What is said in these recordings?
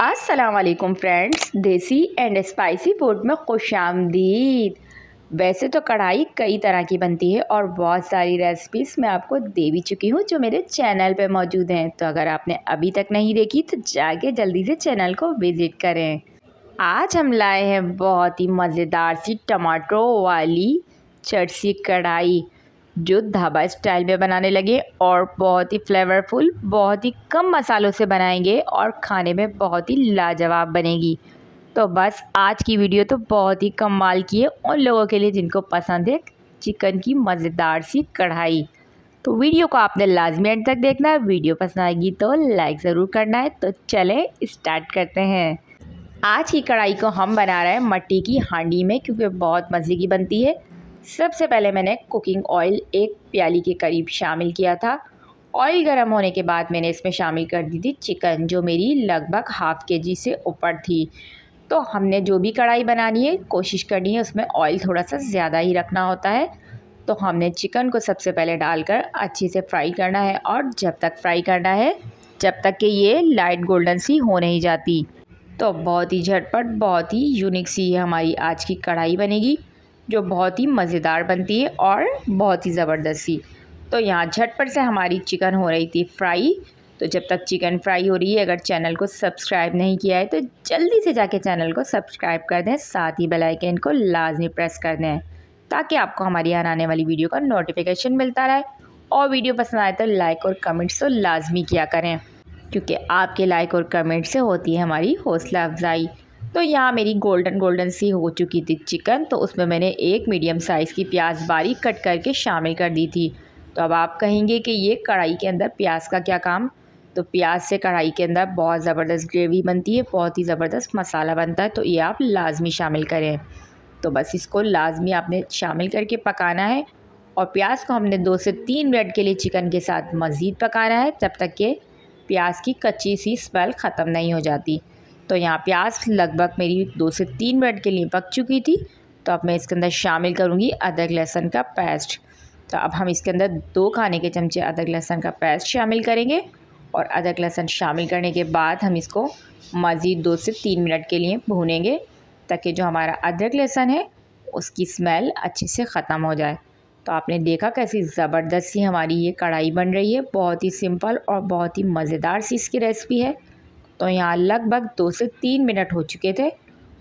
अस्सलाम वालेकुम फ्रेंड्स, देसी एंड स्पाइसी फूड में खुशामदीद। वैसे तो कढ़ाई कई तरह की बनती है और बहुत सारी रेसिपीज़ मैं आपको दे भी चुकी हूँ जो मेरे चैनल पे मौजूद हैं। तो अगर आपने अभी तक नहीं देखी तो जाके जल्दी से चैनल को विज़िट करें। आज हम लाए हैं बहुत ही मज़ेदार सी टमाटरों वाली चटसी कढ़ाई जो ढाबा स्टाइल में बनाने लगे और बहुत ही फ्लेवरफुल, बहुत ही कम मसालों से बनाएंगे और खाने में बहुत ही लाजवाब बनेगी। तो बस आज की वीडियो तो बहुत ही कमाल की है उन लोगों के लिए जिनको पसंद है चिकन की मज़ेदार सी कढ़ाई। तो वीडियो को आपने लाजमी एंड तक देखना है। वीडियो पसंद आएगी तो लाइक ज़रूर करना है। तो चलें स्टार्ट करते हैं। आज की कढ़ाई को हम बना रहे हैं मट्टी की हांडी में, क्योंकि बहुत मज़े की बनती है। सबसे पहले मैंने कुकिंग ऑयल 1 प्याली के करीब शामिल किया था। ऑयल गर्म होने के बाद मैंने इसमें शामिल कर दी थी चिकन, जो मेरी लगभग हाफ़ केजी से ऊपर थी। तो हमने जो भी कढ़ाई बनानी है कोशिश करनी है उसमें ऑयल थोड़ा सा ज़्यादा ही रखना होता है। तो हमने चिकन को सबसे पहले डालकर अच्छे से फ्राई करना है, और जब तक फ्राई करना है जब तक कि ये लाइट गोल्डन सी हो नहीं जाती। तो बहुत ही झटपट, बहुत ही यूनिक सी हमारी आज की कढ़ाई बनेगी जो बहुत ही मज़ेदार बनती है और बहुत ही ज़बरदस्त सी। तो यहाँ झटपट से हमारी चिकन हो रही थी फ्राई। तो जब तक चिकन फ्राई हो रही है, अगर चैनल को सब्सक्राइब नहीं किया है तो जल्दी से जाके चैनल को सब्सक्राइब कर दें, साथ ही बेल आइकन को लाजमी प्रेस कर दें ताकि आपको हमारी आने वाली वीडियो का नोटिफिकेशन मिलता रहे। और वीडियो पसंद आए तो लाइक और कमेंट्स तो लाजमी किया करें, क्योंकि आपके लाइक और कमेंट से होती है हमारी हौसला अफजाई। तो यहाँ मेरी गोल्डन गोल्डन सी हो चुकी थी चिकन, तो उसमें मैंने एक मीडियम साइज़ की प्याज बारीक कट करके शामिल कर दी थी। तो अब आप कहेंगे कि ये कढ़ाई के अंदर प्याज का क्या काम। तो प्याज से कढ़ाई के अंदर बहुत ज़बरदस्त ग्रेवी बनती है, बहुत ही ज़बरदस्त मसाला बनता है, तो ये आप लाजमी शामिल करें। तो बस इसको लाजमी आपने शामिल करके पकाना है। और प्याज को हमने 2 से 3 मिनट के लिए चिकन के साथ मज़ीद पकाना है, जब तक कि प्याज की कच्ची सी स्मेल ख़त्म नहीं हो जाती। तो यहाँ प्याज लगभग मेरी 2 से 3 मिनट के लिए पक चुकी थी। तो अब मैं इसके अंदर शामिल करूँगी अदरक लहसुन का पेस्ट। तो अब हम इसके अंदर 2 खाने के चमचे अदरक लहसुन का पेस्ट शामिल करेंगे। और अदरक लहसुन शामिल करने के बाद हम इसको मज़ीद 2 से 3 मिनट के लिए भूनेंगे, ताकि जो हमारा अदरक लहसुन है उसकी स्मेल अच्छे से ख़त्म हो जाए। तो आपने देखा कैसी ज़बरदस्त सी हमारी ये कढ़ाई बन रही है। बहुत ही सिंपल और बहुत ही मज़ेदार सी इसकी रेसिपी है। तो यहाँ लगभग 2 से 3 मिनट हो चुके थे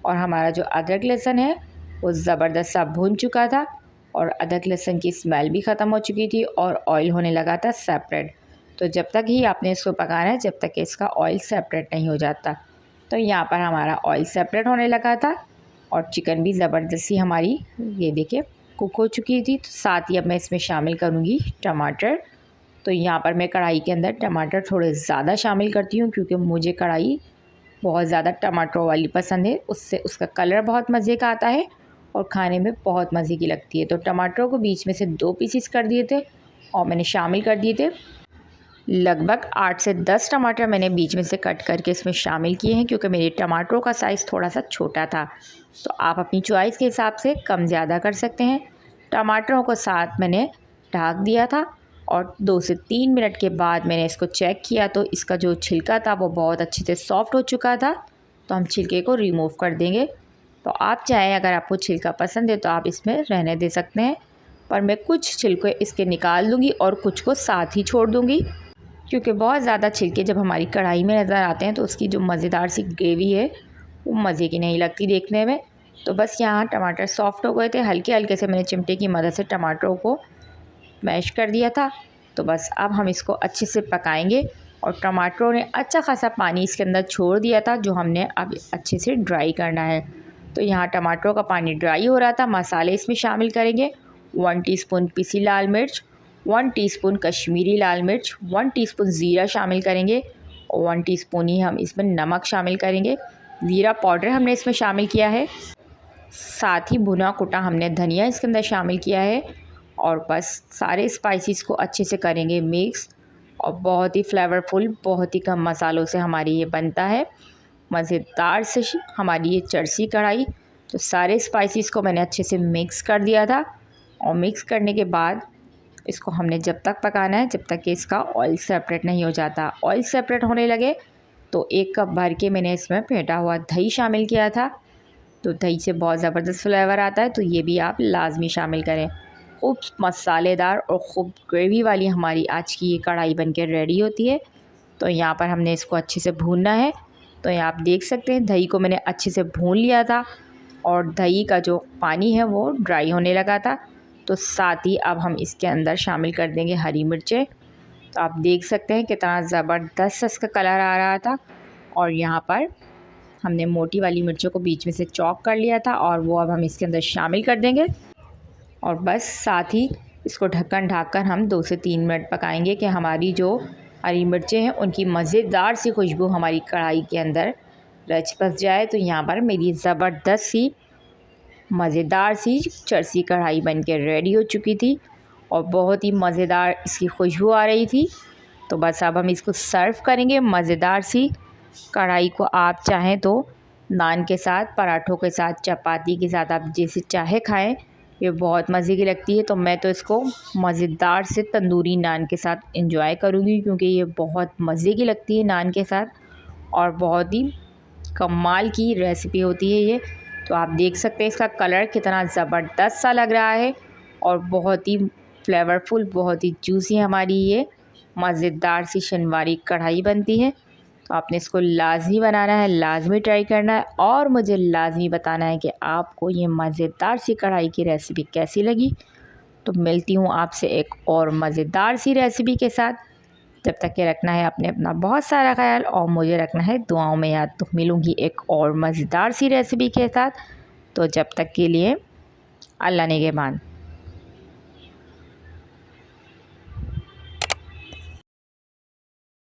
और हमारा जो अदरक लहसुन है वो ज़बरदस्त सा भून चुका था, और अदरक लहसुन की स्मेल भी ख़त्म हो चुकी थी और ऑयल होने लगा था सेपरेट। तो जब तक ही आपने इसको पकाना है जब तक कि इसका ऑयल सेपरेट नहीं हो जाता। तो यहाँ पर हमारा ऑयल सेपरेट होने लगा था और चिकन भी ज़बरदस्त सी हमारी ये देखिए कुक हो चुकी थी। तो साथ ही अब मैं इसमें शामिल करूँगी टमाटर। तो यहाँ पर मैं कढ़ाई के अंदर टमाटर थोड़े ज़्यादा शामिल करती हूँ, क्योंकि मुझे कढ़ाई बहुत ज़्यादा टमाटरों वाली पसंद है। उससे उसका कलर बहुत मज़े का आता है और खाने में बहुत मज़े की लगती है। तो टमाटरों को बीच में से 2 पीसेस कर दिए थे और मैंने शामिल कर दिए थे लगभग 8 से 10 टमाटर मैंने बीच में से कट करके इसमें शामिल किए हैं, क्योंकि मेरे टमाटरों का साइज़ थोड़ा सा छोटा था। तो आप अपनी चॉइस के हिसाब से कम ज़्यादा कर सकते हैं। टमाटरों को साथ मैंने ढक दिया था और 2 से 3 मिनट के बाद मैंने इसको चेक किया तो इसका जो छिलका था वो बहुत अच्छे से सॉफ्ट हो चुका था। तो हम छिलके को रिमूव कर देंगे। तो आप चाहें, अगर आपको छिलका पसंद है तो आप इसमें रहने दे सकते हैं, पर मैं कुछ छिलके इसके निकाल दूँगी और कुछ को साथ ही छोड़ दूँगी, क्योंकि बहुत ज़्यादा छिलके जब हमारी कढ़ाई में नज़र आते हैं तो उसकी जो मज़ेदार सी ग्रेवी है वो मज़े की नहीं लगती देखने में। तो बस यहाँ टमाटर सॉफ्ट हो गए थे, हल्के हल्के से मैंने चिमटे की मदद से टमाटरों को मैश कर दिया था। तो बस अब हम इसको अच्छे से पकाएंगे। और टमाटरों ने अच्छा खासा पानी इसके अंदर छोड़ दिया था, जो हमने अब अच्छे से ड्राई करना है। तो यहाँ टमाटरों का पानी ड्राई हो रहा था। मसाले इसमें शामिल करेंगे 1 टीस्पून पिसी लाल मिर्च, 1 टीस्पून कश्मीरी लाल मिर्च, 1 टीस्पून ज़ीरा शामिल करेंगे और 1 टीस्पून ही हम इसमें नमक शामिल करेंगे। ज़ीरा पाउडर हमने इसमें शामिल किया है। साथ ही भुना कुटा हमने धनिया इसके अंदर शामिल किया है। और बस सारे स्पाइसेस को अच्छे से करेंगे मिक्स। और बहुत ही फ्लेवरफुल, बहुत ही कम मसालों से हमारी ये बनता है मज़ेदार से हमारी ये चरसी कढ़ाई। तो सारे स्पाइसेस को मैंने अच्छे से मिक्स कर दिया था, और मिक्स करने के बाद इसको हमने जब तक पकाना है जब तक कि इसका ऑयल सेपरेट नहीं हो जाता। ऑयल सेपरेट होने लगे तो 1 कप भर के मैंने इसमें फेंटा हुआ दही शामिल किया था। तो दही से बहुत ज़बरदस्त फ्लेवर आता है, तो ये भी आप लाजमी शामिल करें। खूब मसालेदार और खूब ग्रेवी वाली हमारी आज की ये कढ़ाई बनके रेडी होती है। तो यहाँ पर हमने इसको अच्छे से भूनना है। तो यहाँ आप देख सकते हैं दही को मैंने अच्छे से भून लिया था और दही का जो पानी है वो ड्राई होने लगा था। तो साथ ही अब हम इसके अंदर शामिल कर देंगे हरी मिर्चें। तो आप देख सकते हैं कितना ज़बरदस्त इसका कलर आ रहा था। और यहाँ पर हमने मोटी वाली मिर्चों को बीच में से चॉप कर लिया था और वो अब हम इसके अंदर शामिल कर देंगे। और बस साथ ही इसको ढक्कन ढककर हम 2 से 3 मिनट पकाएंगे कि हमारी जो हरी मिर्चें हैं उनकी मज़ेदार सी खुशबू हमारी कढ़ाई के अंदर रच बस जाए। तो यहाँ पर मेरी ज़बरदस्त सी मज़ेदार सी चरसी कढ़ाई बनके रेडी हो चुकी थी और बहुत ही मज़ेदार इसकी खुशबू आ रही थी। तो बस अब हम इसको सर्व करेंगे। मज़ेदार सी कढ़ाई को आप चाहें तो नान के साथ, पराठों के साथ, चपाती के साथ, आप जैसे चाहे खाएं, ये बहुत मज़े की लगती है। तो मैं तो इसको मज़ेदार से तंदूरी नान के साथ एंजॉय करूँगी क्योंकि ये बहुत मज़े की लगती है नान के साथ और बहुत ही कमाल की रेसिपी होती है ये। तो आप देख सकते हैं इसका कलर कितना ज़बरदस्त सा लग रहा है और बहुत ही फ्लेवरफुल, बहुत ही जूसी हमारी ये मज़ेदार सी शनवारी कढ़ाई बनती है। तो आपने इसको लाज़मी बनाना है, लाज़मी ट्राई करना है और मुझे लाज़मी बताना है कि आपको ये मज़ेदार सी कढ़ाई की रेसिपी कैसी लगी। तो मिलती हूँ आपसे एक और मज़ेदार सी रेसिपी के साथ। जब तक के रखना है आपने अपना बहुत सारा ख्याल और मुझे रखना है दुआओं में याद। तो मिलूँगी एक और मज़ेदार सी रेसिपी के साथ। तो जब तक के लिए अल्लाह निगहबान।